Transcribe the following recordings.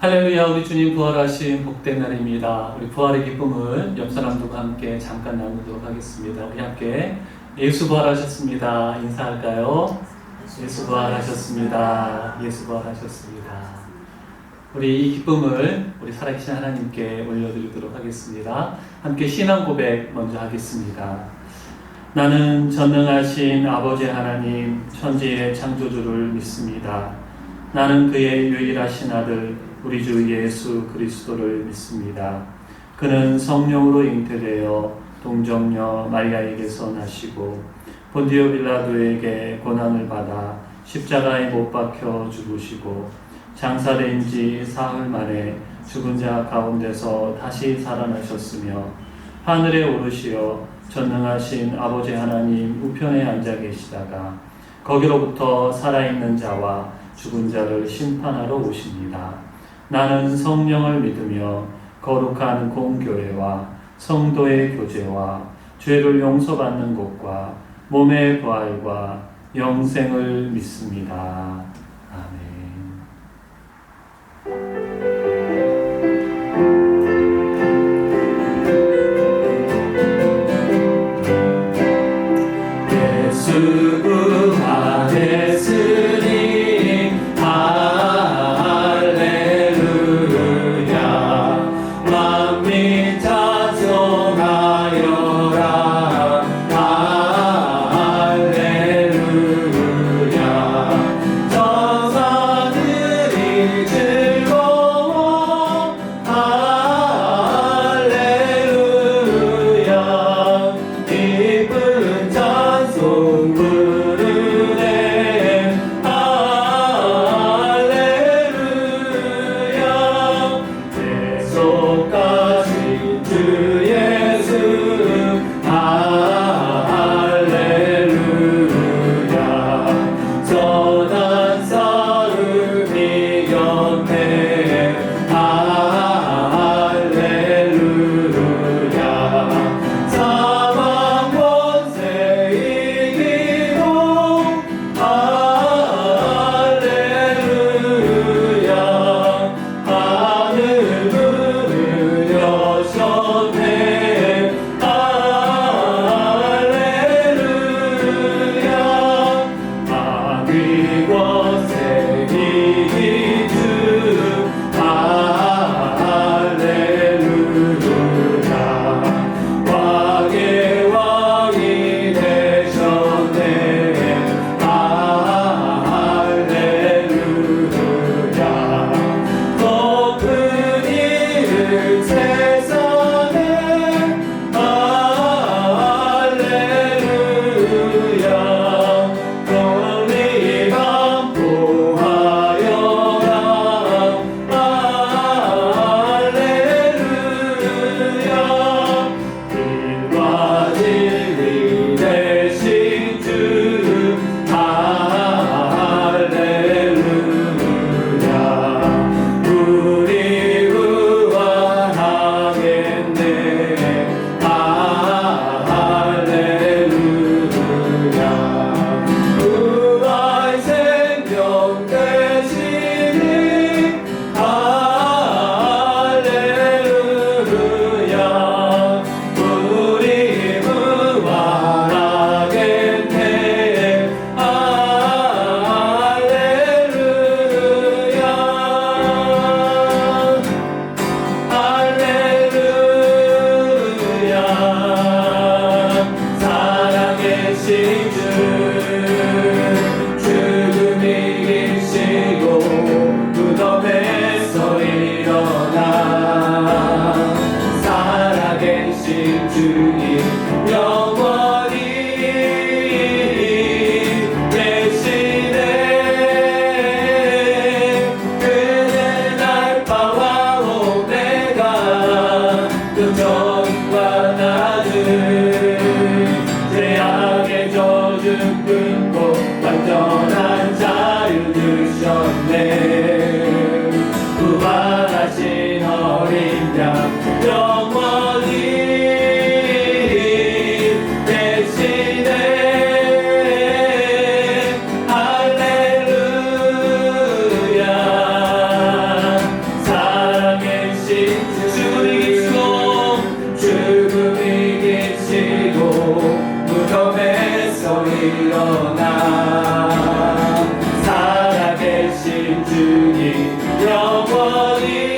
할렐루야, 우리 주님 부활하신 복된 날입니다. 우리 부활의 기쁨을 옆 사람들과 함께 잠깐 나누도록 하겠습니다. 우리 함께 예수 부활하셨습니다. 인사할까요? 예수 부활하셨습니다. 예수 부활하셨습니다. 우리 이 기쁨을 우리 살아계신 하나님께 올려드리도록 하겠습니다. 함께 신앙 고백 먼저 하겠습니다. 나는 전능하신 아버지 하나님, 천지의 창조주를 믿습니다. 나는 그의 유일하신 아들 우리 주 예수 그리스도를 믿습니다. 그는 성령으로 잉태되어 동정녀 마리아에게서 나시고 본디오 빌라도에게 고난을 받아 십자가에 못 박혀 죽으시고 장사된 지 사흘 만에 죽은 자 가운데서 다시 살아나셨으며 하늘에 오르시어 전능하신 아버지 하나님 우편에 앉아 계시다가 거기로부터 살아있는 자와 죽은 자를 심판하러 오십니다. 나는 성령을 믿으며 거룩한 공교회와 성도의 교제와 죄를 용서받는 것과 몸의 부활과 영생을 믿습니다. 아멘. 예수 부활했으니 만민 찬송하여라. 할렐루야. 천사들이 즐거워. 할렐루야. 기쁜 찬송 부르 일어나 살아계신 주님 영원히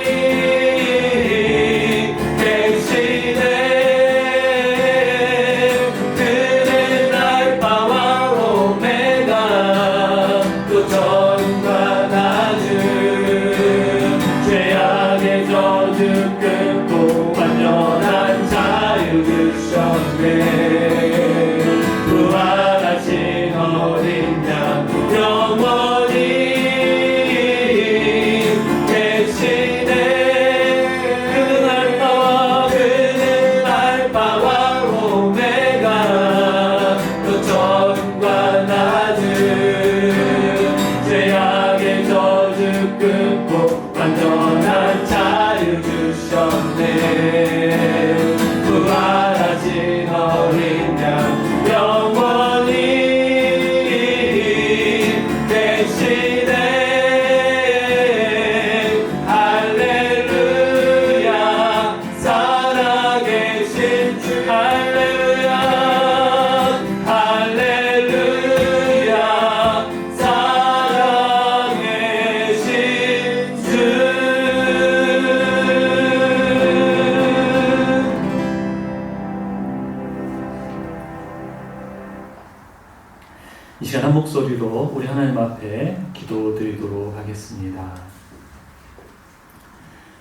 부활하신 어린 양 영원히 계시네. 그는 알파와 오메가 그 전과 낮은 죄악의 저주 끊고 완전한 자유 주셨네. 부활하신 어린 양 영원히 계시네. 할렐루야 살아계신 주 할렐루야 할렐루야 살아계신 주. 이 시간 한 목소리로 우리 하나님 앞에 기도드리도록 하겠습니다.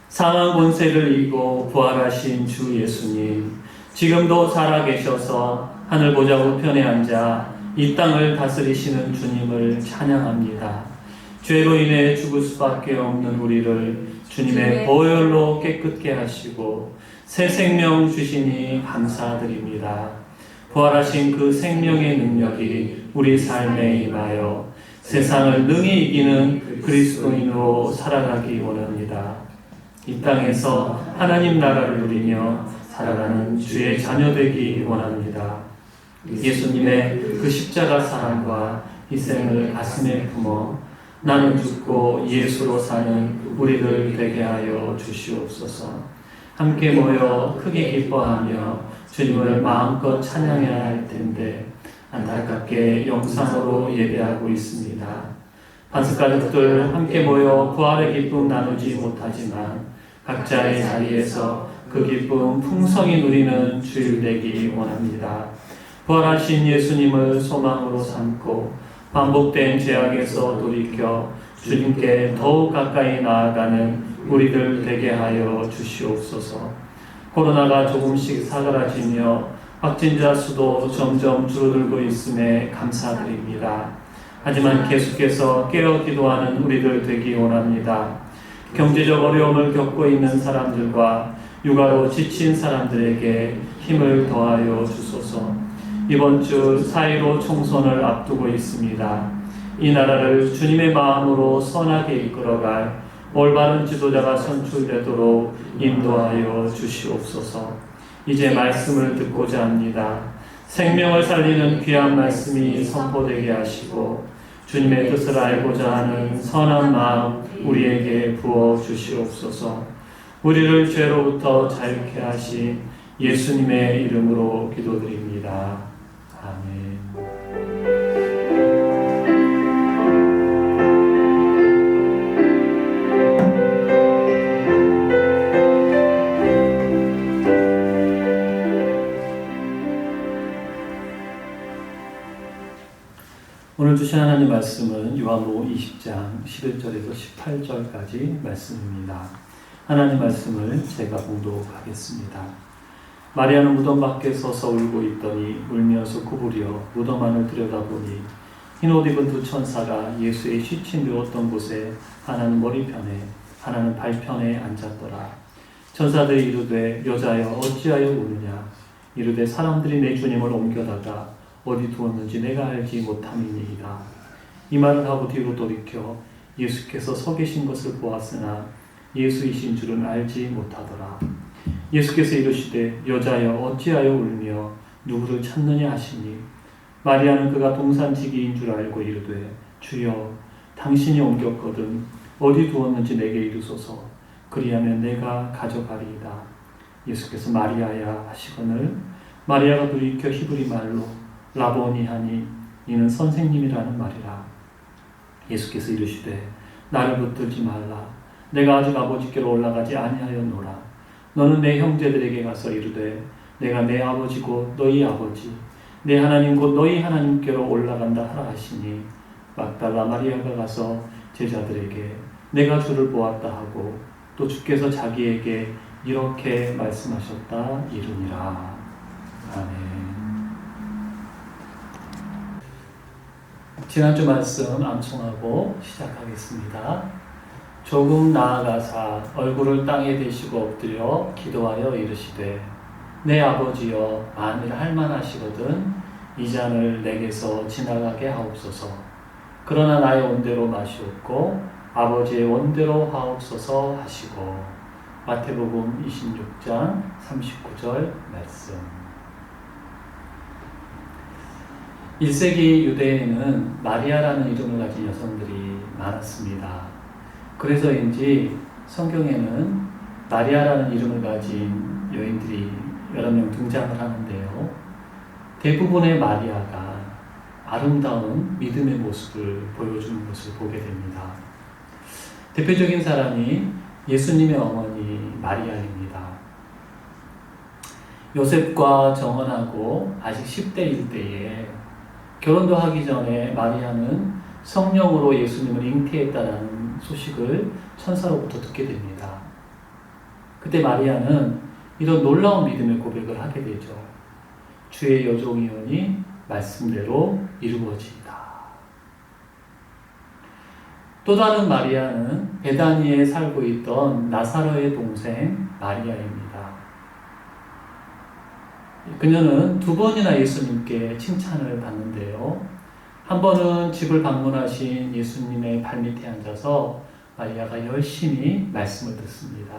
상한 권세를 이기고 부활하신 주 예수님, 지금도 살아계셔서 하늘 보좌 우편에 앉아 이 땅을 다스리시는 주님을 찬양합니다. 죄로 인해 죽을 수밖에 없는 우리를 주님의 보혈로 깨끗게 하시고 새 생명 주시니 감사드립니다. 부활하신 그 생명의 능력이 우리 삶에 임하여 세상을 능히 이기는 그리스도인으로 살아가기 원합니다. 이 땅에서 하나님 나라를 누리며 살아가는 주의 자녀 되기 원합니다. 예수님의 그 십자가 사랑과 희생을 가슴에 품어 나는 죽고 예수로 사는 우리들 되게 하여 주시옵소서. 함께 모여 크게 기뻐하며 주님을 마음껏 찬양해야 할 텐데 안타깝게 영상으로 예배하고 있습니다. 반석가족들 함께 모여 부활의 기쁨 나누지 못하지만 각자의 자리에서 그 기쁨 풍성히 누리는 주일 되기 원합니다. 부활하신 예수님을 소망으로 삼고 반복된 죄악에서 돌이켜 주님께 더욱 가까이 나아가는 우리들 되게 하여 주시옵소서. 코로나가 조금씩 사그라지며 확진자 수도 점점 줄어들고 있음에 감사드립니다. 하지만 계속해서 깨어 기도하는 우리들 되기 원합니다. 경제적 어려움을 겪고 있는 사람들과 육아로 지친 사람들에게 힘을 더하여 주소서. 이번 주 4.15 총선을 앞두고 있습니다. 이 나라를 주님의 마음으로 선하게 이끌어갈 올바른 지도자가 선출되도록 인도하여 주시옵소서. 이제 말씀을 듣고자 합니다. 생명을 살리는 귀한 말씀이 선포되게 하시고 주님의 뜻을 알고자 하는 선한 마음 우리에게 부어 주시옵소서. 우리를 죄로부터 자유케 하신 예수님의 이름으로 기도드립니다. 아멘. 오늘 주신 하나님 말씀은 요한복음 20장 11절에서 18절까지 말씀입니다. 하나님 말씀을 제가 봉독하겠습니다. 마리아는 무덤 밖에 서서 울고 있더니 울면서 구부려 무덤 안을 들여다보니 흰옷 입은 두 천사가 예수의 시체 누웠던 곳에 하나는 머리편에 하나는 발편에 앉았더라. 천사들이 이르되 여자여 어찌하여 우느냐. 이르되 사람들이 내 주님을 옮겨다가 어디 두었는지 내가 알지 못함이니이다. 이 말을 하고 뒤로 돌이켜 예수께서 서 계신 것을 보았으나 예수이신 줄은 알지 못하더라. 예수께서 이르시되 여자여 어찌하여 울며 누구를 찾느냐 하시니 마리아는 그가 동산지기인 줄 알고 이르되 주여 당신이 옮겼거든 어디 두었는지 내게 이르소서. 그리하면 내가 가져가리이다. 예수께서 마리아야 하시거늘 마리아가 돌이켜 히브리 말로 라보니 하니 이는 선생님이라는 말이라. 예수께서 이르시되 나를 붙들지 말라. 내가 아직 아버지께로 올라가지 아니하였노라. 너는 내 형제들에게 가서 이르되 내가 내 아버지 곧 너희 아버지 내 하나님 곧 너희 하나님께로 올라간다 하라 하시니 막달라 마리아가 가서 제자들에게 내가 주를 보았다 하고 또 주께서 자기에게 이렇게 말씀하셨다 이르니라. 아멘. 지난주 말씀 암송하고 시작하겠습니다. 조금 나아가사 얼굴을 땅에 대시고 엎드려 기도하여 이르시되 내 아버지여 만일 할만하시거든 이 잔을 내게서 지나가게 하옵소서. 그러나 나의 원대로 마시옵고 아버지의 원대로 하옵소서 하시고. 마태복음 26장 39절 말씀. 1세기 유대에는 마리아라는 이름을 가진 여성들이 많았습니다. 그래서인지 성경에는 마리아라는 이름을 가진 여인들이 여러 명 등장을 하는데요. 대부분의 마리아가 아름다운 믿음의 모습을 보여주는 것을 보게 됩니다. 대표적인 사람이 예수님의 어머니 마리아입니다. 요셉과 정혼하고 아직 10대일 때에 결혼도 하기 전에 마리아는 성령으로 예수님을 잉태했다는 소식을 천사로부터 듣게 됩니다. 그때 마리아는 이런 놀라운 믿음의 고백을 하게 되죠. 주의 여종이오니 말씀대로 이루어지이다. 또 다른 마리아는 베다니에 살고 있던 나사로의 동생 마리아입니다. 그녀는 2번이나 예수님께 칭찬을 받는데요. 한 번은 집을 방문하신 예수님의 발밑에 앉아서 마리아가 열심히 말씀을 듣습니다.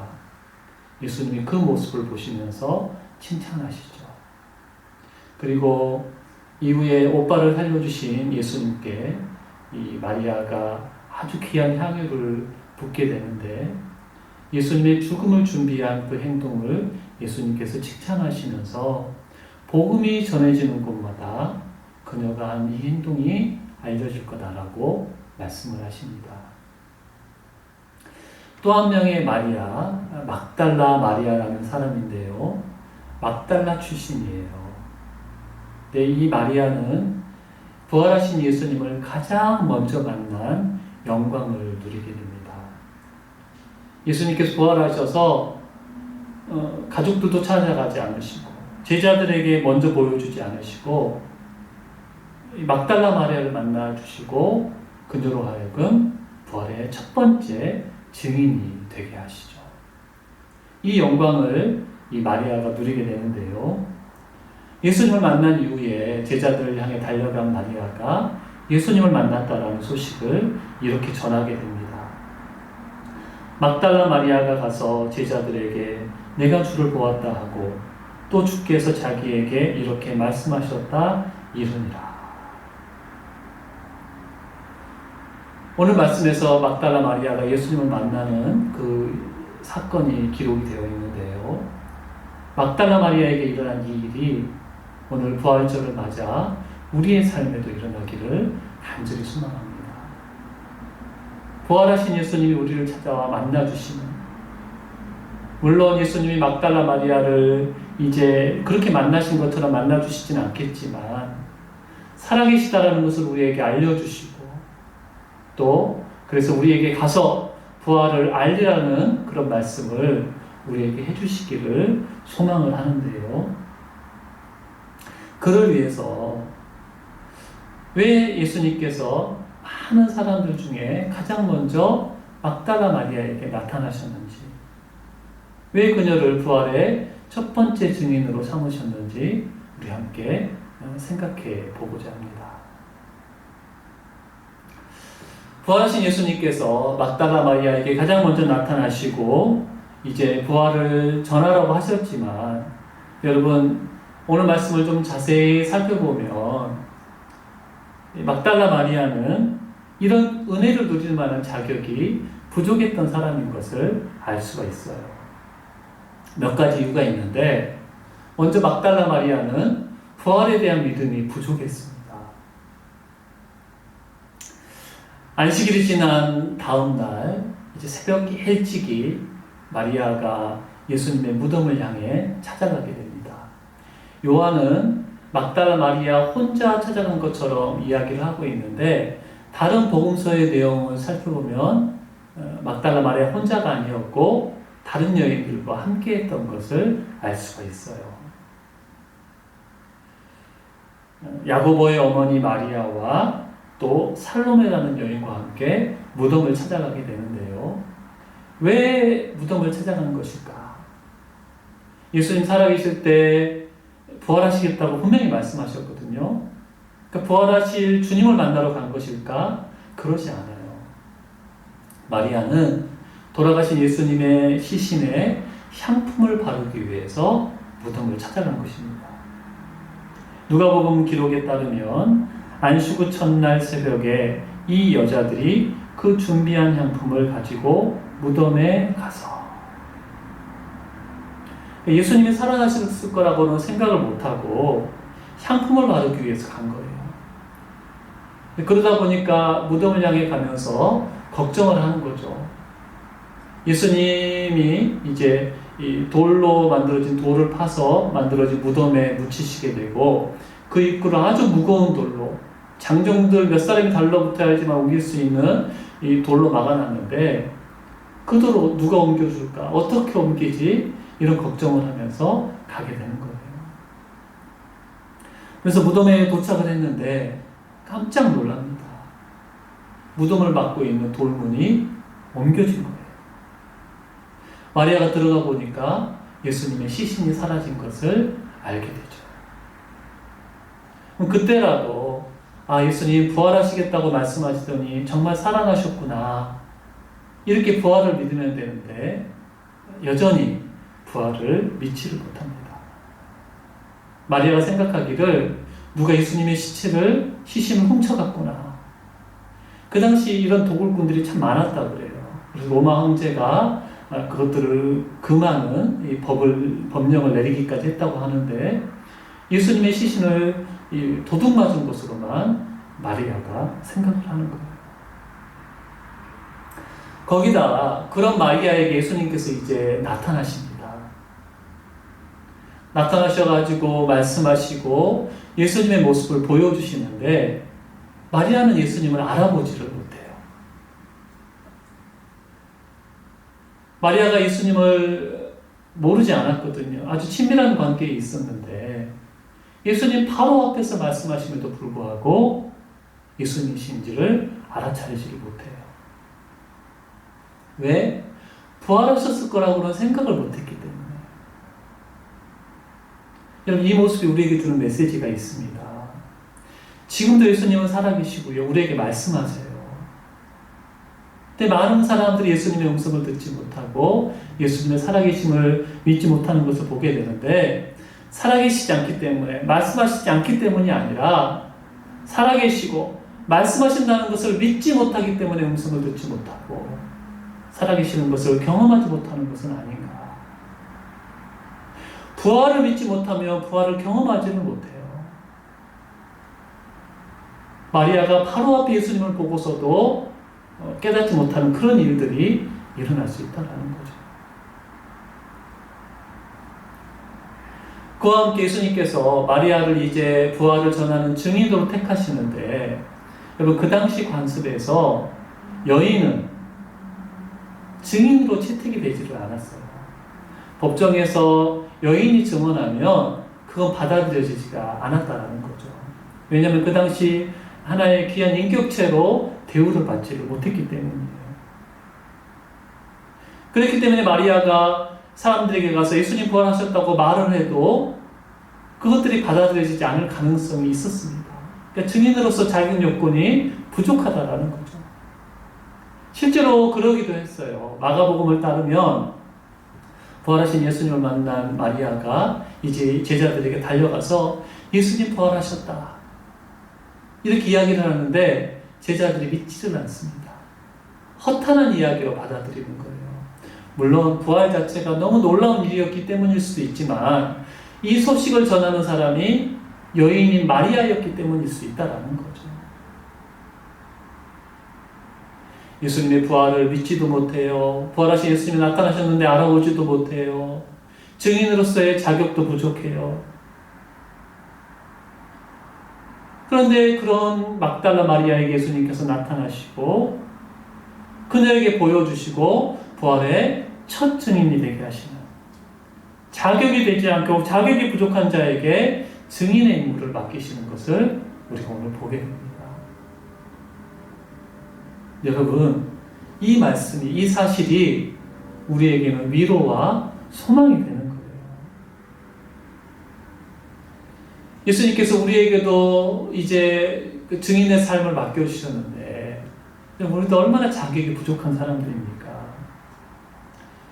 예수님이 그 모습을 보시면서 칭찬하시죠. 그리고 이후에 오빠를 살려주신 예수님께 이 마리아가 아주 귀한 향유를 붓게 되는데 예수님의 죽음을 준비한 그 행동을 예수님께서 칭찬하시면서 복음이 전해지는 곳마다 그녀가 한 이 행동이 알려질 거다라고 말씀을 하십니다. 또 한 명의 마리아, 막달라 마리아라는 사람인데요. 막달라 출신이에요. 네, 이 마리아는 부활하신 예수님을 가장 먼저 만난 영광을 누리게 됩니다. 예수님께서 부활하셔서 가족들도 찾아가지 않으시고 제자들에게 먼저 보여주지 않으시고 막달라 마리아를 만나주시고 그녀로 하여금 부활의 첫 번째 증인이 되게 하시죠. 이 영광을 이 마리아가 누리게 되는데요. 예수님을 만난 이후에 제자들을 향해 달려간 마리아가 예수님을 만났다라는 소식을 이렇게 전하게 됩니다. 막달라 마리아가 가서 제자들에게 내가 주를 보았다 하고 또 주께서 자기에게 이렇게 말씀하셨다 이르니라. 오늘 말씀에서 막달라 마리아가 예수님을 만나는 그 사건이 기록이 되어 있는데요. 막달라 마리아에게 일어난 이 일이 오늘 부활절을 맞아 우리의 삶에도 일어나기를 간절히 소망합니다. 부활하신 예수님이 우리를 찾아와 만나주시는, 물론 예수님이 막달라 마리아를 이제 그렇게 만나신 것처럼 만나주시진 않겠지만 살아계시다라는 것을 우리에게 알려주시고 또 그래서 우리에게 가서 부활을 알리라는 그런 말씀을 우리에게 해주시기를 소망을 하는데요. 그를 위해서 왜 예수님께서 많은 사람들 중에 가장 먼저 막달라 마리아에게 나타나셨는지, 왜 그녀를 부활의 첫 번째 증인으로 삼으셨는지 우리 함께 생각해 보고자 합니다. 부활하신 예수님께서 막달라 마리아에게 가장 먼저 나타나시고 이제 부활을 전하라고 하셨지만, 여러분 오늘 말씀을 좀 자세히 살펴보면 막달라 마리아는 이런 은혜를 누릴 만한 자격이 부족했던 사람인 것을 알 수가 있어요. 몇 가지 이유가 있는데, 먼저 막달라 마리아는 부활에 대한 믿음이 부족했습니다. 안식일이 지난 다음 날 이제 새벽 일찍이 마리아가 예수님의 무덤을 향해 찾아가게 됩니다. 요한은 막달라 마리아 혼자 찾아간 것처럼 이야기를 하고 있는데 다른 복음서의 내용을 살펴보면 막달라 마리아 혼자가 아니었고 다른 여인들과 함께 했던 것을 알 수가 있어요. 야고보의 어머니 마리아와 또 살로메라는 여인과 함께 무덤을 찾아가게 되는데요. 왜 무덤을 찾아가는 것일까? 예수님 살아계실 때 부활하시겠다고 분명히 말씀하셨거든요. 그러니까 부활하실 주님을 만나러 간 것일까? 그러지 않아요. 마리아는 돌아가신 예수님의 시신에 향품을 바르기 위해서 무덤을 찾아간 것입니다. 누가복음 기록에 따르면 안식 후 첫날 새벽에 이 여자들이 그 준비한 향품을 가지고 무덤에 가서 예수님이 살아나셨을 거라고는 생각을 못하고 향품을 바르기 위해서 간 거예요. 그러다 보니까 무덤을 향해 가면서 걱정을 하는 거죠. 예수님이 이제 이 돌로 만들어진 돌을 파서 만들어진 무덤에 묻히시게 되고 그 입구를 아주 무거운 돌로 장정들 몇 사람이 달라붙어야지만 옮길 수 있는 이 돌로 막아놨는데 그 돌을 누가 옮겨줄까? 어떻게 옮기지? 이런 걱정을 하면서 가게 되는 거예요. 그래서 무덤에 도착을 했는데 깜짝 놀랍니다. 무덤을 막고 있는 돌문이 옮겨진 거예요. 마리아가 들어가 보니까 예수님의 시신이 사라진 것을 알게 되죠. 그럼 그때라도 예수님 부활하시겠다고 말씀하시더니 정말 살아나셨구나. 이렇게 부활을 믿으면 되는데 여전히 부활을 믿지를 못합니다. 마리아가 생각하기를 누가 예수님의 시신을 훔쳐갔구나. 그 당시 이런 도굴꾼들이 참 많았다고 그래요. 그래서 로마 황제가 그것들을 금하는 이 법령을 내리기까지 했다고 하는데 예수님의 시신을 도둑 맞은 것으로만 마리아가 생각을 하는 거예요. 거기다 그런 마리아에게 예수님께서 이제 나타나십니다. 나타나셔가지고 말씀하시고 예수님의 모습을 보여주시는데 마리아는 예수님을 알아보지를 못해요. 마리아가 예수님을 모르지 않았거든요. 아주 친밀한 관계에 있었는데 예수님 바로 앞에서 말씀하심에도 불구하고 예수님이신지를 알아차리지를 못해요. 왜? 부활하셨을 거라고는 생각을 못했기 때문에. 여러분, 이 모습이 우리에게 주는 메시지가 있습니다. 지금도 예수님은 살아계시고요. 우리에게 말씀하세요. 근데 많은 사람들이 예수님의 음성을 듣지 못하고 예수님의 살아계심을 믿지 못하는 것을 보게 되는데 살아계시지 않기 때문에, 말씀하시지 않기 때문이 아니라 살아계시고 말씀하신다는 것을 믿지 못하기 때문에 음성을 듣지 못하고 살아계시는 것을 경험하지 못하는 것은 아닌가. 부활을 믿지 못하면 부활을 경험하지는 못해요. 마리아가 바로 앞에 예수님을 보고서도 깨닫지 못하는 그런 일들이 일어날 수 있다는 거죠. 그와 함께 예수님께서 마리아를 이제 부활을 전하는 증인으로 택하시는데 여러분 그 당시 관습에서 여인은 증인으로 채택이 되지를 않았어요. 법정에서 여인이 증언하면 그건 받아들여지지가 않았다는 거죠. 왜냐하면 그 당시 하나의 귀한 인격체로 대우를 받지를 못했기 때문이에요. 그렇기 때문에 마리아가 사람들에게 가서 예수님 부활하셨다고 말을 해도 그것들이 받아들여지지 않을 가능성이 있었습니다. 그러니까 증인으로서 자격 요건이 부족하다라는 거죠. 실제로 그러기도 했어요. 마가복음을 따르면 부활하신 예수님을 만난 마리아가 이제 제자들에게 달려가서 예수님 부활하셨다. 이렇게 이야기를 하는데 제자들이 믿지를 않습니다. 허탄한 이야기로 받아들이는 거예요. 물론 부활 자체가 너무 놀라운 일이었기 때문일 수도 있지만 이 소식을 전하는 사람이 여인인 마리아였기 때문일 수 있다는 거죠. 예수님의 부활을 믿지도 못해요. 부활하신 예수님이 나타나셨는데 알아보지도 못해요. 증인으로서의 자격도 부족해요. 그런데 그런 막달라 마리아에게 예수님께서 나타나시고 그녀에게 보여주시고 부활의 첫 증인이 되게 하시는, 자격이 되지 않고 자격이 부족한 자에게 증인의 임무를 맡기시는 것을 우리가 오늘 보게 됩니다. 여러분, 이 말씀이, 이 사실이 우리에게는 위로와 소망이 되는 거예요. 예수님께서 우리에게도 이제 그 증인의 삶을 맡겨주셨는데 우리도 얼마나 자격이 부족한 사람들입니까?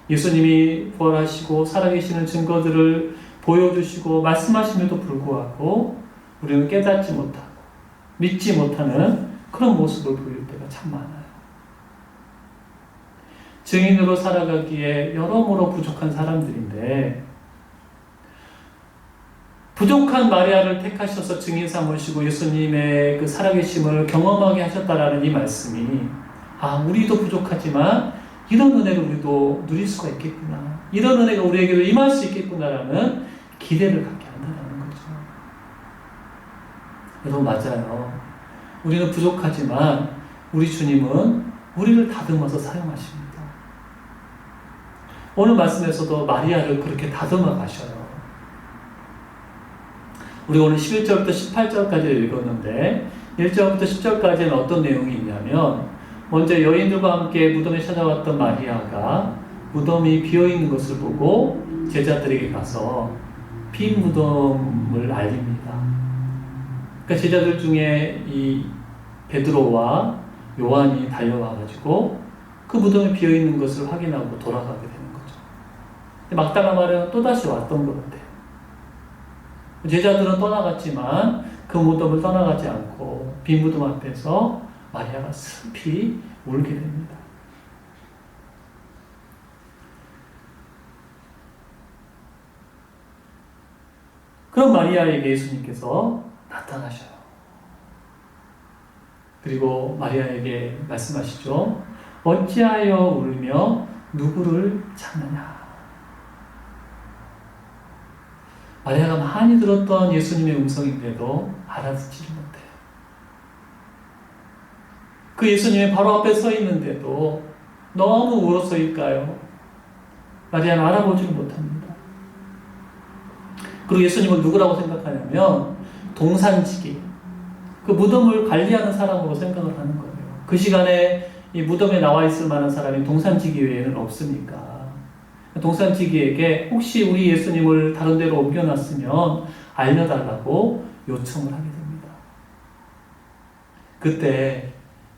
예수님이 부활하시고 살아계시는 증거들을 보여주시고 말씀하심에도 불구하고 우리는 깨닫지 못하고 믿지 못하는 그런 모습을 보일 때가 참 많아요. 증인으로 살아가기에 여러모로 부족한 사람들인데 부족한 마리아를 택하셔서 증인 삼으시고 예수님의 그 살아계심을 경험하게 하셨다라는 이 말씀이 우리도 부족하지만 이런 은혜를 우리도 누릴 수가 있겠구나, 이런 은혜가 우리에게도 임할 수 있겠구나라는 기대를 갖게 한다는 거죠. 여러분, 맞아요. 우리는 부족하지만 우리 주님은 우리를 다듬어서 사용하십니다. 오늘 말씀에서도 마리아를 그렇게 다듬어 가셔요. 우리가 오늘 11절부터 18절까지 읽었는데 1절부터 10절까지는 어떤 내용이 있냐면, 먼저 여인들과 함께 무덤에 찾아왔던 마리아가 무덤이 비어있는 것을 보고 제자들에게 가서 빈 무덤을 알립니다. 그러니까 제자들 중에 이 베드로와 요한이 달려와가지고 그 무덤이 비어있는 것을 확인하고 돌아가게 되는 거죠. 막달라 마리아는 또다시 왔던 것 같아요. 제자들은 떠나갔지만 그 무덤을 떠나가지 않고 빈 무덤 앞에서 마리아가 슬피 울게 됩니다. 그런 마리아에게 예수님께서 나타나셔요. 그리고 마리아에게 말씀하시죠. 어찌하여 울며 누구를 찾느냐. 마리아가 많이 들었던 예수님의 음성인데도 알아듣지를 못해요. 그 예수님의 바로 앞에 서 있는데도 너무 울어서일까요? 마리아는 알아보지를 못합니다. 그리고 예수님을 누구라고 생각하냐면 동산지기, 그 무덤을 관리하는 사람으로 생각을 하는 거예요. 그 시간에 이 무덤에 나와 있을 만한 사람이 동산지기 외에는 없으니까 동산지기에게 혹시 우리 예수님을 다른 데로 옮겨놨으면 알려달라고 요청을 하게 됩니다. 그때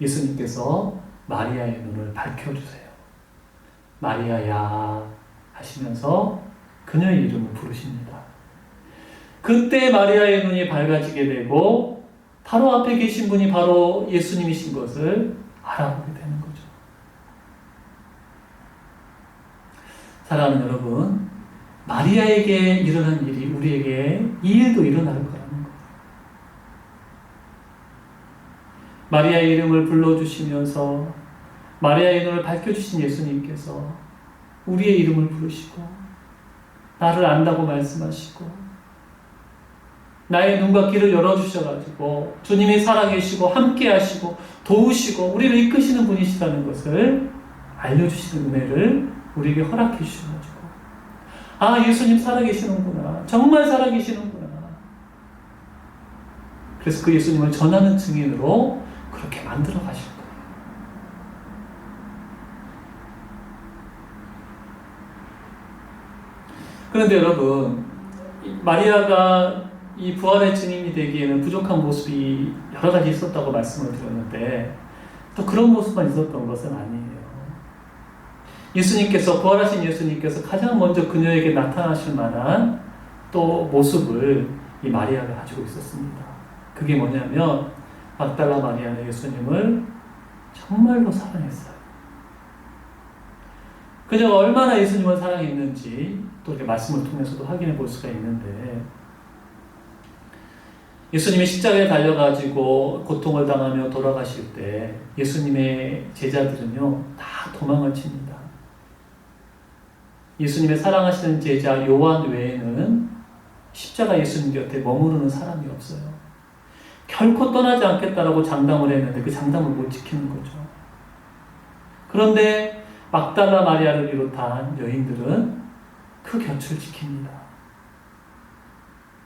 예수님께서 마리아의 눈을 밝혀주세요. 마리아야 하시면서 그녀의 이름을 부르십니다. 그때 마리아의 눈이 밝아지게 되고 바로 앞에 계신 분이 바로 예수님이신 것을 알아보게 되는 거죠. 사랑하는 여러분, 마리아에게 일어난 일이 우리에게 이 일도 일어날 거라는 거예요. 마리아의 이름을 불러주시면서 마리아의 눈을 밝혀주신 예수님께서 우리의 이름을 부르시고 나를 안다고 말씀하시고 나의 눈과 귀를 열어주셔가지고 주님이 살아계시고 함께하시고 도우시고 우리를 이끄시는 분이시라는 것을 알려주시는 은혜를 우리에게 허락해 주셔가지고 예수님 살아계시는구나, 정말 살아계시는구나. 그래서 그 예수님을 전하는 증인으로 그렇게 만들어 가실 거예요. 그런데 여러분, 마리아가 이 부활의 증인이 되기에는 부족한 모습이 여러 가지 있었다고 말씀을 드렸는데 또 그런 모습만 있었던 것은 아니에요. 예수님께서, 부활하신 예수님께서 가장 먼저 그녀에게 나타나실 만한 또 모습을 이 마리아가 가지고 있었습니다. 그게 뭐냐면 막달라 마리아는 예수님을 정말로 사랑했어요. 그녀가 얼마나 예수님을 사랑했는지 또 이렇게 말씀을 통해서도 확인해 볼 수가 있는데, 예수님이 십자가에 달려가지고 고통을 당하며 돌아가실 때 예수님의 제자들은요 다 도망을 칩니다. 예수님의 사랑하시는 제자 요한 외에는 십자가 예수님 곁에 머무르는 사람이 없어요. 결코 떠나지 않겠다라고 장담을 했는데 그 장담을 못 지키는 거죠. 그런데 막달라 마리아를 비롯한 여인들은 그 곁을 지킵니다.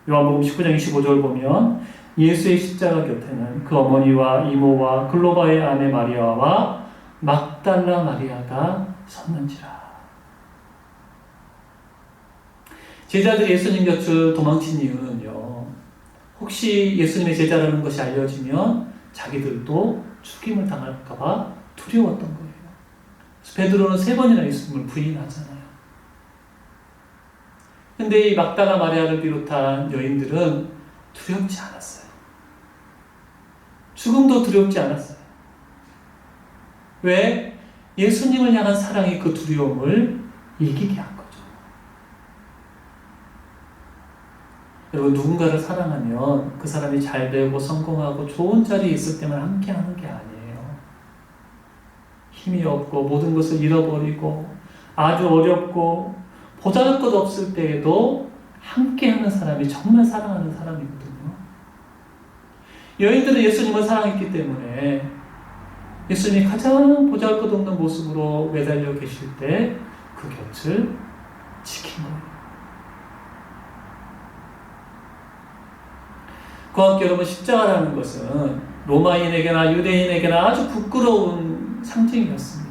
요한복음 19장 25절 보면 예수의 십자가 곁에는 그 어머니와 이모와 글로바의 아내 마리아와 막달라 마리아가 섰는지라. 제자들이 예수님 곁을 도망친 이유는요, 혹시 예수님의 제자라는 것이 알려지면 자기들도 죽임을 당할까봐 두려웠던 거예요. 베드로는 3번이나 예수님을 부인하잖아요. 근데 이 막달라 마리아를 비롯한 여인들은 두렵지 않았어요. 죽음도 두렵지 않았어요. 왜? 예수님을 향한 사랑이 그 두려움을 이기게 한 거죠. 여러분, 누군가를 사랑하면 그 사람이 잘 되고 성공하고 좋은 자리에 있을 때만 함께 하는 게 아니에요. 힘이 없고 모든 것을 잃어버리고 아주 어렵고 보잘것 없을 때에도 함께하는 사람이 정말 사랑하는 사람이거든요. 여인들은 예수님을 사랑했기 때문에 예수님이 가장 보잘것 없는 모습으로 매달려 계실 때 그 곁을 지킨 거예요. 그와 함께 여러분, 십자가라는 것은 로마인에게나 유대인에게나 아주 부끄러운 상징이었습니다.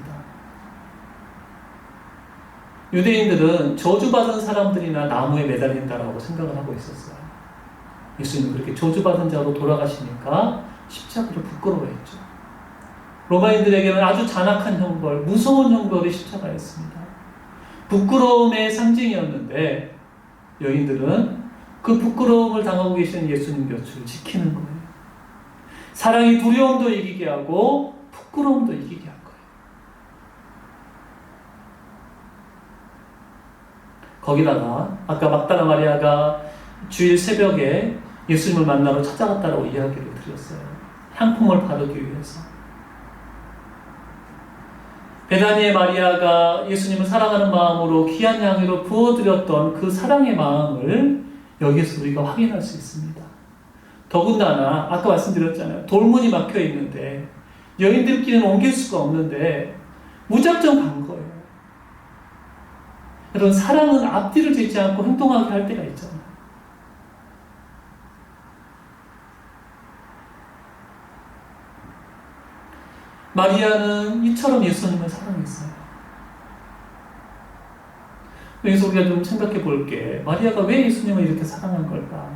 유대인들은 저주받은 사람들이나 나무에 매달린다라고 생각을 하고 있었어요. 예수님은 그렇게 저주받은 자로 돌아가시니까 십자가를 부끄러워했죠. 로마인들에게는 아주 잔악한 형벌, 무서운 형벌이 십자가였습니다. 부끄러움의 상징이었는데 여인들은 그 부끄러움을 당하고 계신 예수님 곁을 지키는 거예요. 사랑이 두려움도 이기게 하고 부끄러움도 이기게 한 거예요. 거기다가 아까 막달라 마리아가 주일 새벽에 예수님을 만나러 찾아갔다라고 이야기를 드렸어요. 향품을 바르기 위해서. 베다니의 마리아가 예수님을 사랑하는 마음으로 귀한 향유로 부어드렸던 그 사랑의 마음을 여기서 우리가 확인할 수 있습니다. 더군다나 아까 말씀드렸잖아요. 돌문이 막혀 있는데 여인들끼리는 옮길 수가 없는데 무작정 간 거예요. 여러분, 사랑은 앞뒤를 재지 않고 행동하게 할 때가 있잖아요. 마리아는 이처럼 예수님을 사랑했어요. 여기서 우리가 좀 생각해 볼게. 마리아가 왜 예수님을 이렇게 사랑한 걸까?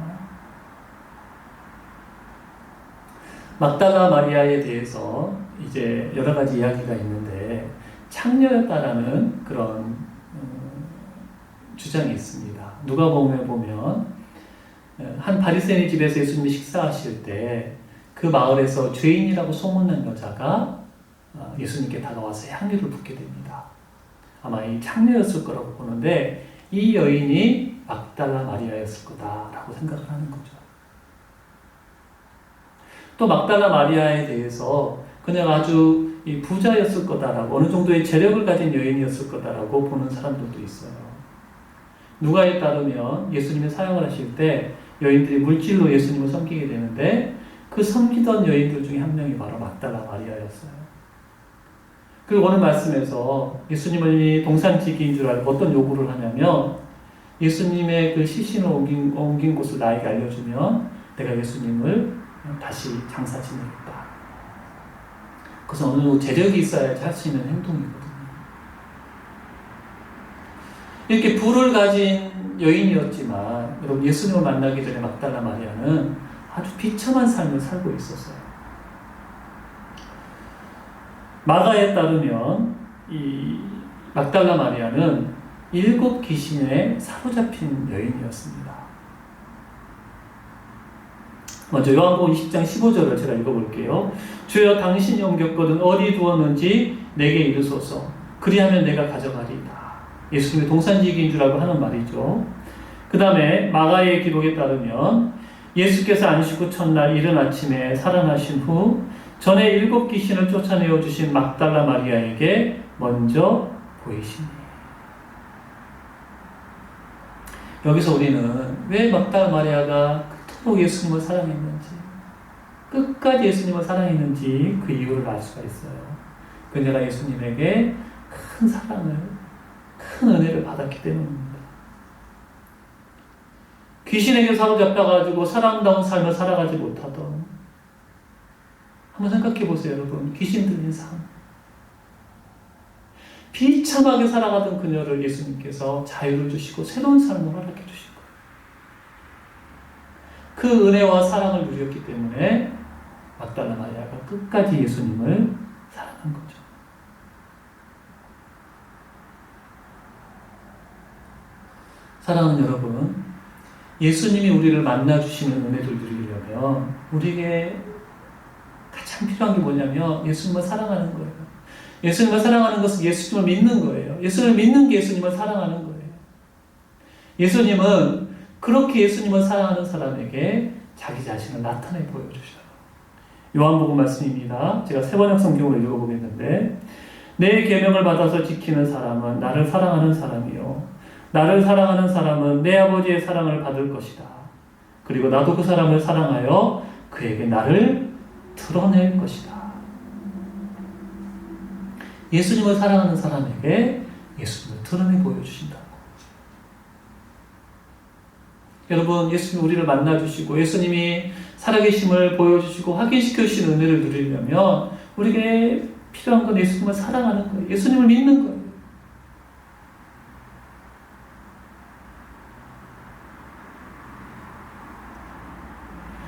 막달라 마리아에 대해서 이제 여러 가지 이야기가 있는데 창녀였다라는 그런 주장이 있습니다. 누가복음에 보면 한 바리새인 집에서 예수님이 식사하실 때 그 마을에서 죄인이라고 소문난 여자가 예수님께 다가와서 향유를 붓게 됩니다. 아마 이 창녀였을 거라고 보는데 이 여인이 막달라 마리아였을 거다라고 생각을 하는 거죠. 또 막달라 마리아에 대해서 그냥 아주 부자였을 거다라고, 어느 정도의 재력을 가진 여인이었을 거다라고 보는 사람들도 있어요. 누가에 따르면 예수님이 사역을 하실 때 여인들이 물질로 예수님을 섬기게 되는데 그 섬기던 여인들 중에 한 명이 바로 막달라 마리아였어요. 그리고 오늘 말씀에서 예수님을 동산지기인 줄 알고 어떤 요구를 하냐면 예수님의 그 시신을 옮긴 곳을 나에게 알려주면 내가 예수님을 다시 장사 지내겠다. 그것은 어느 정도 재력이 있어야지 할 수 있는 행동이거든요. 이렇게 부를 가진 여인이었지만 여러분, 예수님을 만나기 전에 막달라 마리아는 아주 비참한 삶을 살고 있었어요. 마가에 따르면 이 막달라 마리아는 7 귀신에 사로잡힌 여인이었습니다. 먼저 요한복음 20장 15절을 제가 읽어볼게요. 주여, 당신이 옮겼거든 어디 두었는지 내게 이르소서. 그리하면 내가 가져가리이다. 예수님의 동산지기인 줄 알고 하는 말이죠. 그 다음에 마가의 기록에 따르면 예수께서 안식 후 첫날 이른 아침에 살아나신 후 전에 7 귀신을 쫓아내어 주신 막달라 마리아에게 먼저 보이시니. 여기서 우리는 왜 막달라 마리아가 그토록 예수님을 사랑했는지, 끝까지 예수님을 사랑했는지 그 이유를 알 수가 있어요. 그녀가 예수님에게 큰 사랑을, 큰 은혜를 받았기 때문입니다. 귀신에게 사로잡혀가지고 사랑다운 삶을 살아가지 못하던, 한번 생각해 보세요, 여러분. 귀신 들린 삶. 비참하게 살아가던 그녀를 예수님께서 자유를 주시고 새로운 삶을 허락해 주시고, 그 은혜와 사랑을 누렸기 때문에 막달라 마리아가 끝까지 예수님을 사랑한 거죠. 사랑하는 여러분, 예수님이 우리를 만나주시는 은혜를 누리려면 우리에게 가장 필요한 게 뭐냐면 예수님을 사랑하는 거예요. 예수님을 사랑하는 것은 예수님을 믿는 거예요. 예수님을 믿는 게 예수님을 사랑하는 거예요. 예수님은 그렇게 예수님을 사랑하는 사람에게 자기 자신을 나타내 보여주셔요. 요한복음 말씀입니다. 제가 세번역 성경으로 읽어보겠는데, 내 계명을 받아서 지키는 사람은 나를 사랑하는 사람이요, 나를 사랑하는 사람은 내 아버지의 사랑을 받을 것이다. 그리고 나도 그 사람을 사랑하여 그에게 나를 드러낼 것이다. 예수님을 사랑하는 사람에게 예수님을 드러내 보여주신다고. 여러분, 예수님이 우리를 만나주시고 예수님이 살아계심을 보여주시고 확인시켜 주신 은혜를 누리려면 우리에게 필요한 건 예수님을 사랑하는 거예요. 예수님을 믿는 거예요.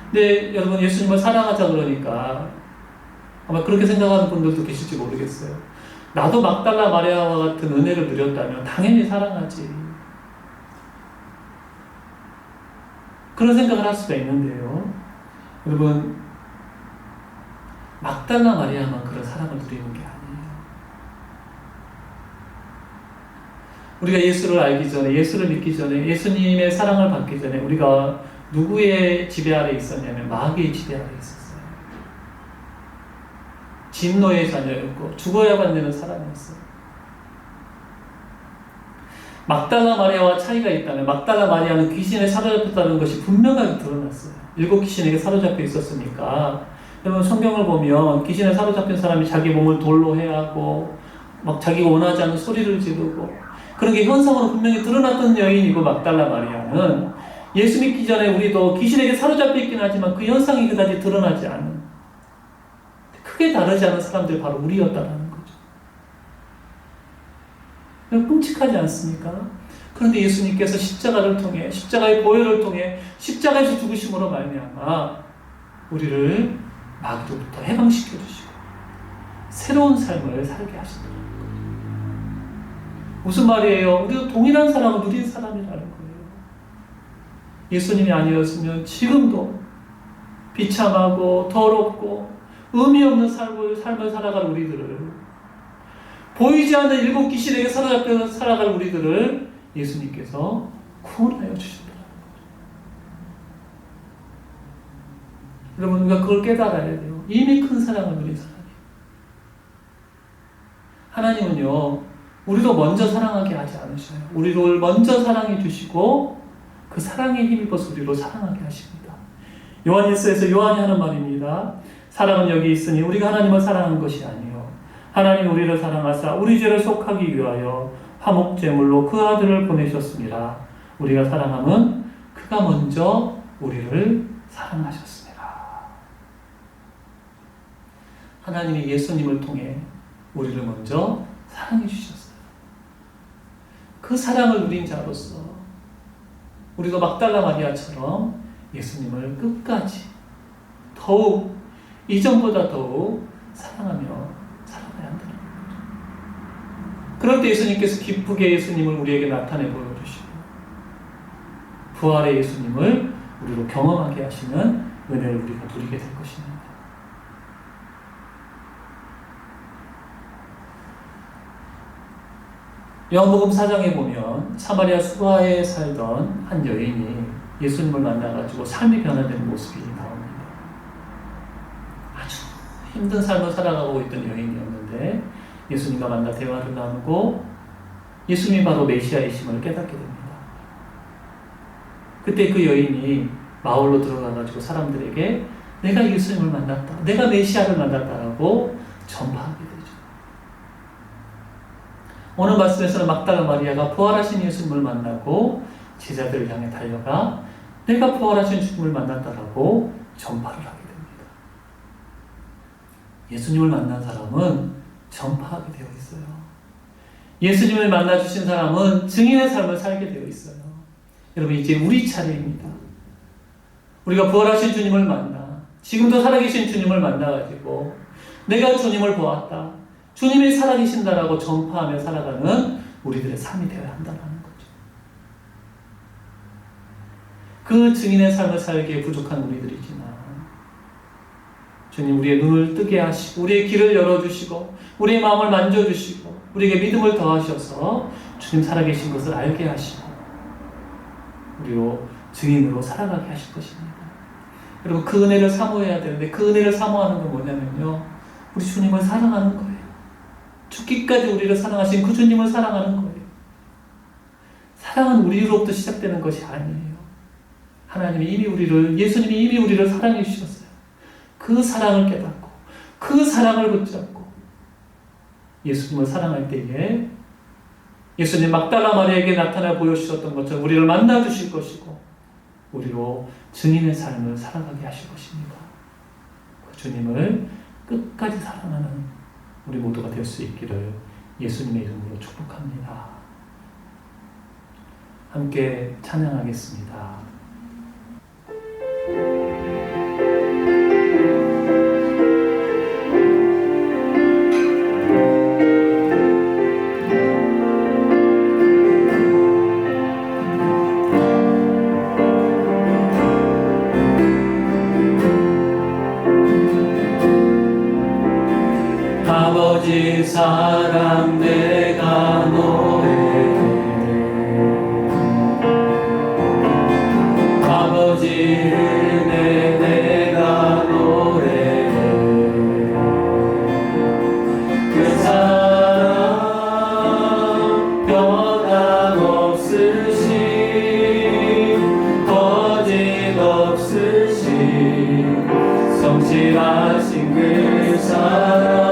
근데 여러분, 예수님을 사랑하자 그러니까 아마 그렇게 생각하는 분들도 계실지 모르겠어요. 나도 막달라 마리아와 같은 은혜를 누렸다면 당연히 사랑하지. 그런 생각을 할 수가 있는데요. 여러분, 막달라 마리아만 그런 사랑을 누리는 게 아니에요. 우리가 예수를 알기 전에, 예수를 믿기 전에, 예수님의 사랑을 받기 전에 우리가 누구의 지배 아래 있었냐면 마귀의 지배 아래 있었어요. 진노의 자녀였고 죽어야만 되는 사람이었어요. 막달라 마리아와 차이가 있다면 막달라 마리아는 귀신에 사로잡혔다는 것이 분명하게 드러났어요. 7 귀신에게 사로잡혀 있었으니까. 여러분, 성경을 보면 귀신에 사로잡힌 사람이 자기 몸을 돌로 해하고 막 자기가 원하지 않는 소리를 지르고 그런 게 현상으로 분명히 드러났던 여인이고, 막달라 마리아는 예수 믿기 전에 우리도 귀신에게 사로잡혀 있긴 하지만 그 현상이 그다지 드러나지 않은, 크게 다르지 않은 사람들이 바로 우리였다는 거죠. 끔찍하지 않습니까? 그런데 예수님께서 십자가를 통해, 십자가의 보혈을 통해, 십자가에서 죽으심으로 말미암아 우리를 마귀로부터 해방시켜 주시고 새로운 삶을 살게 하시더라고요. 무슨 말이에요? 우리도 동일한 사랑을 누린 사람이라는 거예요. 예수님이 아니었으면 지금도 비참하고 더럽고 의미 없는 삶을 살아갈 우리들을, 보이지 않는 7 귀신에게 사로잡혀 살아갈 우리들을 예수님께서 구원하여 주신다는 거죠. 여러분, 우리가 그걸 깨달아야 돼요. 이미 큰 사랑을 누린 사람이에요. 하나님은요, 우리도 먼저 사랑하게 하지 않으셔요. 우리를 먼저 사랑해 주시고 그 사랑에 힘입어서 우리로 사랑하게 하십니다. 요한일서에서 요한이 하는 말입니다. 사랑은 여기 있으니 우리가 하나님을 사랑한 것이 아니요, 하나님 우리를 사랑하사 우리 죄를 속하기 위하여 화목제물로 그 아들을 보내셨습니다. 우리가 사랑함은 그가 먼저 우리를 사랑하셨습니다. 하나님이 예수님을 통해 우리를 먼저 사랑해 주셨어요. 그 사랑을 누린 자로서 우리도 막달라 마리아처럼 예수님을 끝까지 더욱, 이전보다 더욱 사랑하며 살아가야 한다는 거죠. 그럴 때 예수님께서 기쁘게 예수님을 우리에게 나타내 보여주시고 부활의 예수님을 우리로 경험하게 하시는 은혜를 우리가 누리게 될 것입니다. 요한복음 4장에 보면 사마리아 수가에 살던 한 여인이 예수님을 만나가지고 삶이 변화되는 모습이 나옵니다. 아주 힘든 삶을 살아가고 있던 여인이었는데 예수님과 만나 대화를 나누고 예수님이 바로 메시아이심을 깨닫게 됩니다. 그때 그 여인이 마을로 들어가가지고 사람들에게 내가 예수님을 만났다, 내가 메시아를 만났다라고 전파하게 되죠. 오늘 말씀에서는 막달라 마리아가 부활하신 예수님을 만나고 제자들을 향해 달려가 내가 부활하신 주님을 만났다라고 전파를 하게 됩니다. 예수님을 만난 사람은 전파하게 되어 있어요. 예수님을 만나주신 사람은 증인의 삶을 살게 되어 있어요. 여러분, 이제 우리 차례입니다. 우리가 부활하신 주님을 만나, 지금도 살아계신 주님을 만나가지고 내가 주님을 보았다, 주님이 살아계신다라고 전파하며 살아가는 우리들의 삶이 되어야 한다는 거죠. 그 증인의 삶을 살기에 부족한 우리들이지만 주님 우리의 눈을 뜨게 하시고 우리의 길을 열어주시고 우리의 마음을 만져주시고 우리에게 믿음을 더하셔서 주님 살아계신 것을 알게 하시고 우리로 증인으로 살아가게 하실 것입니다. 여러분, 그 은혜를 사모해야 되는데 그 은혜를 사모하는 건 뭐냐면요, 우리 주님을 사랑하는 거예요. 죽기까지 우리를 사랑하신 그 주님을 사랑하는 거예요. 사랑은 우리로부터 시작되는 것이 아니에요. 하나님이 이미 우리를, 예수님이 이미 우리를 사랑해 주셨어요. 그 사랑을 깨닫고 그 사랑을 붙잡고 예수님을 사랑할 때에 예수님 막달라 마리아에게 나타나 보여주셨던 것처럼 우리를 만나 주실 것이고 우리로 증인의 삶을 살아가게 하실 것입니다. 그 주님을 끝까지 사랑하는 우리 모두가 될 수 있기를 예수님의 이름으로 축복합니다. 함께 찬양하겠습니다. 아버지 사랑 내가 노래해, 아버지 은혜 내가 노래해. 그 사랑 변함없으신 거짓없으신 성실하신 그 사랑,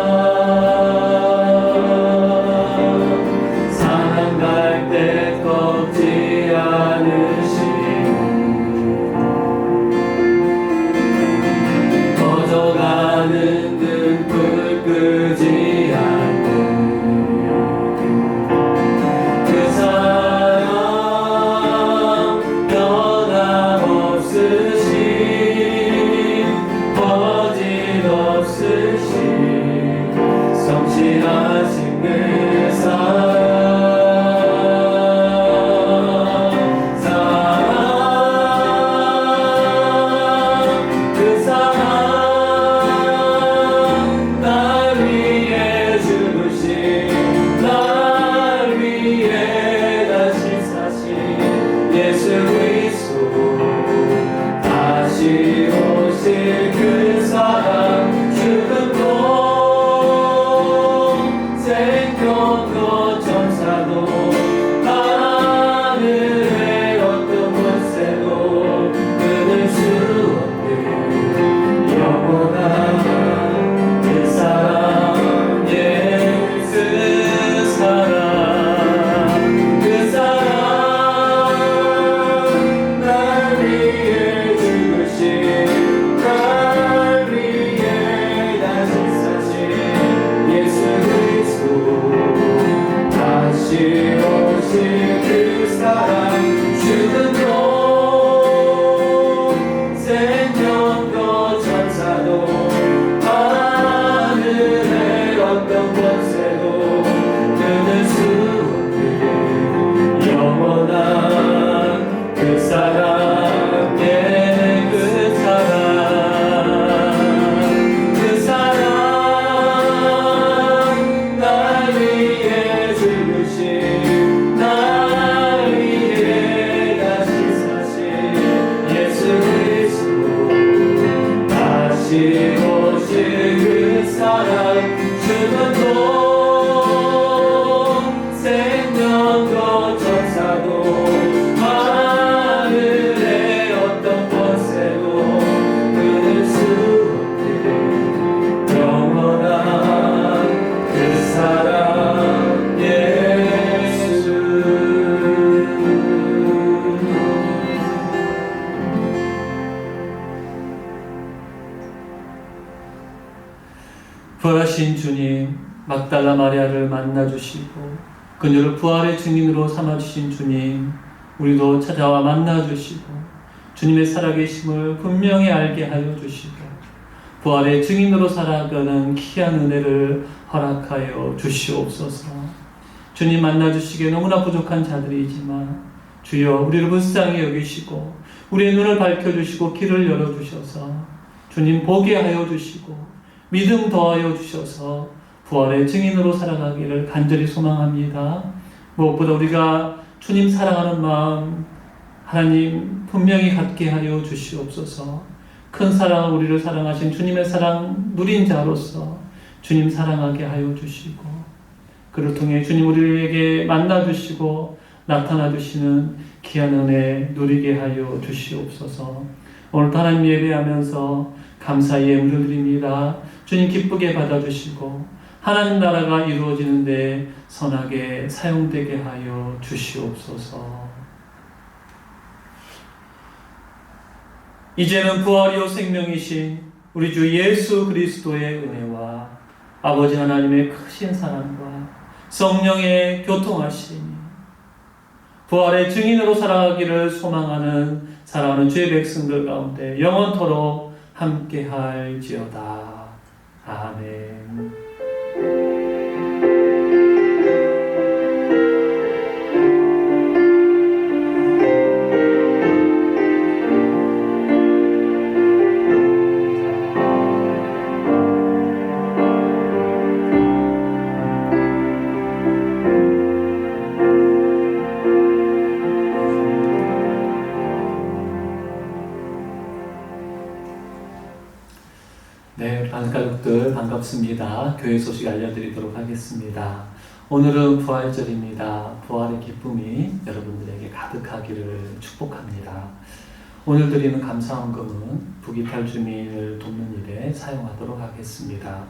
그 사랑 지금도 생겨 주님, 막달라 마리아를 만나주시고 그녀를 부활의 증인으로 삼아주신 주님, 우리도 찾아와 만나주시고 주님의 살아계심을 분명히 알게 하여 주시고 부활의 증인으로 살아가는 귀한 은혜를 허락하여 주시옵소서. 주님 만나주시기에 너무나 부족한 자들이지만 주여 우리를 불쌍히 여기시고 우리의 눈을 밝혀주시고 길을 열어주셔서 주님 보게 하여 주시고 믿음 더하여 주셔서 부활의 증인으로 살아가기를 간절히 소망합니다. 무엇보다 우리가 주님 사랑하는 마음 하나님 분명히 갖게 하여 주시옵소서. 큰 사랑 우리를 사랑하신 주님의 사랑 누린 자로서 주님 사랑하게 하여 주시고 그를 통해 주님 우리에게 만나 주시고 나타나 주시는 귀한 은혜 누리게 하여 주시옵소서. 오늘도 하나님 예배하면서 감사의 예물을 드립니다. 주님 기쁘게 받아주시고 하나님 나라가 이루어지는데 선하게 사용되게 하여 주시옵소서. 이제는 부활이요 생명이신 우리 주 예수 그리스도의 은혜와 아버지 하나님의 크신 사랑과 성령의 교통하심이 부활의 증인으로 살아가기를 소망하는 사랑하는 주의 백성들 가운데 영원토록 함께할지어다. 아멘. 네, 가족들 반갑습니다. 교회 소식 알려드리도록 하겠습니다. 오늘은 부활절입니다. 부활의 기쁨이 여러분들에게 가득하기를 축복합니다. 오늘 드리는 감사헌금은 부귀탈 주민을 돕는 일에 사용하도록 하겠습니다.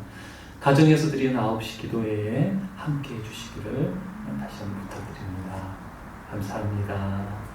가정에서 드리는 9시 기도회에 함께 해주시기를 다시 한번 부탁드립니다. 감사합니다.